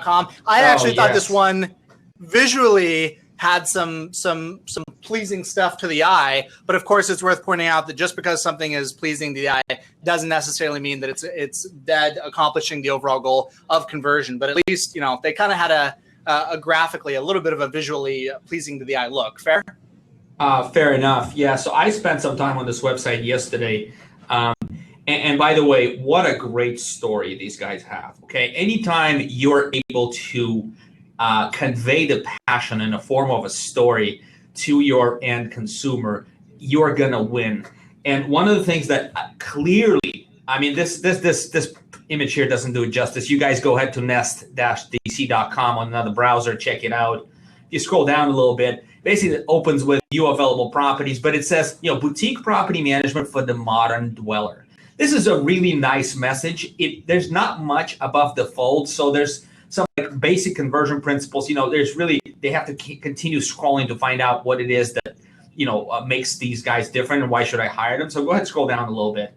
I actually thought this one visually had some pleasing stuff to the eye, but of course it's worth pointing out that just because something is pleasing to the eye doesn't necessarily mean that it's dead accomplishing the overall goal of conversion. But at least, you know, they kind of had a graphically a little bit of a visually pleasing to the eye look. Fair? Fair enough. Yeah. So I spent some time on this website yesterday. And by the way, what a great story these guys have. Okay. Anytime you're able to convey the passion in the form of a story to your end consumer, you're going to win. And one of the things that clearly, I mean, this image here doesn't do it justice. You guys go ahead to nest-dc.com on another browser, check it out. You scroll down a little bit. Basically, it opens with view available properties, but it says, you know, boutique property management for the modern dweller. This is a really nice message. There's not much above the fold, so there's some like basic conversion principles. You know, there's really, they have to continue scrolling to find out what it is that, you know, makes these guys different and why should I hire them. So go ahead and scroll down a little bit.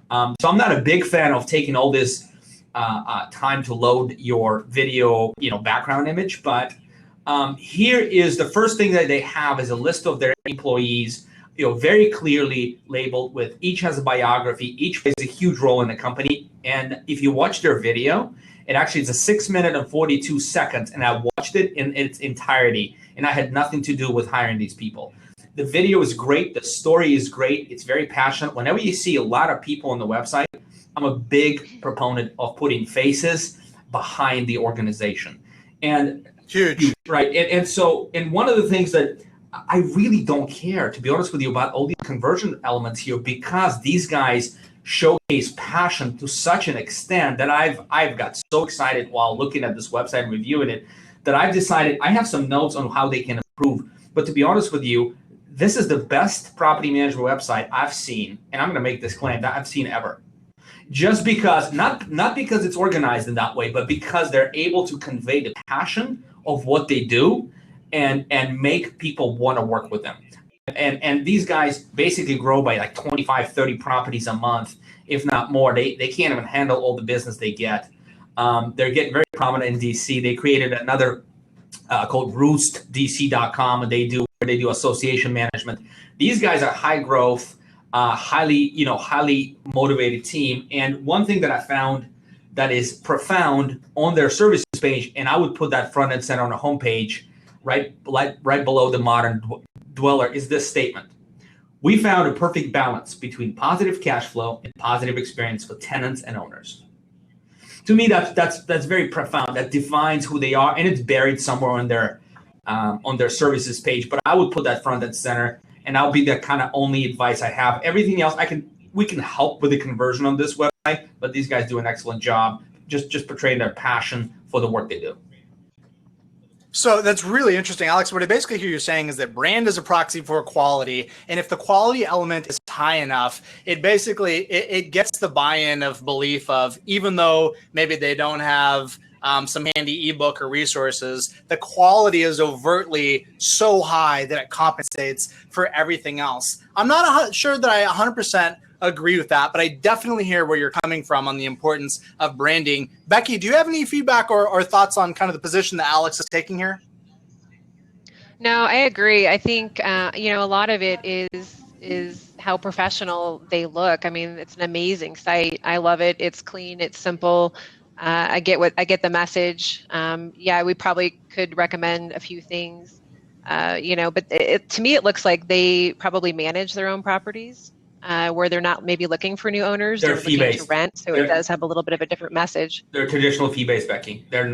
So I'm not a big fan of taking all this time to load your video, you know, background image, but here is the first thing that they have is a list of their employees, you know, very clearly labeled with each has a biography, each plays a huge role in the company. And if you watch their video, it actually is a 6 minute and 42 seconds. And I watched it in its entirety and I had nothing to do with hiring these people. The video is great. The story is great. It's very passionate. Whenever you see a lot of people on the website, I'm a big proponent of putting faces behind the organization. And huge, right? And so, and one of the things that I really don't care, to be honest with you, about all these conversion elements here, because these guys showcase passion to such an extent that I've got so excited while looking at this website and reviewing it that I've decided I have some notes on how they can improve. But to be honest with you, this is the best property management website I've seen, and I'm going to make this claim, that I've seen ever. Just because, not because it's organized in that way, but because they're able to convey the passion of what they do and make people want to work with them. And these guys basically grow by like 25, 30 properties a month, if not more. They can't even handle all the business they get. They're getting very prominent in DC. They created another called roostdc.com, and they do association management. These guys are high growth, highly motivated team. And one thing that I found that is profound on their services page, and I would put that front and center on the homepage, right below the modern dweller, is this statement: we found a perfect balance between positive cash flow and positive experience for tenants and owners. To me, that's very profound. That defines who they are, and it's buried somewhere on their services page. But I would put that front and center, and that'll be the kind of only advice I have. Everything else, we can help with the conversion on this website, but these guys do an excellent job just portraying their passion for the work they do. So that's really interesting, Alex. What I basically hear you saying is that brand is a proxy for quality, and if the quality element is high enough, it basically it gets the buy-in of belief of, even though maybe they don't have some handy ebook or resources, the quality is overtly so high that it compensates for everything else. I'm not sure that I 100% agree with that, but I definitely hear where you're coming from on the importance of branding. Becky, do you have any feedback or thoughts on kind of the position that Alex is taking here? No, I agree. I think, a lot of it is how professional they look. I mean, it's an amazing site. I love it. It's clean. It's simple. I get the message. We probably could recommend a few things, but to me, it looks like they probably manage their own properties. Where they're not maybe looking for new owners, they're looking to rent, so it does have a little bit of a different message. They're traditional fee-based, Becky. They're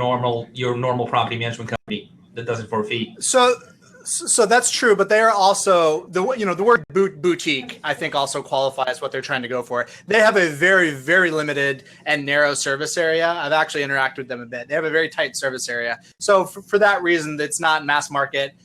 your normal property management company that does it for a fee. So that's true, but they are also the word boutique, I think, also qualifies what they're trying to go for. They have a very, very limited and narrow service area. I've actually interacted with them a bit. They have a very tight service area. So for that reason, it's not mass market.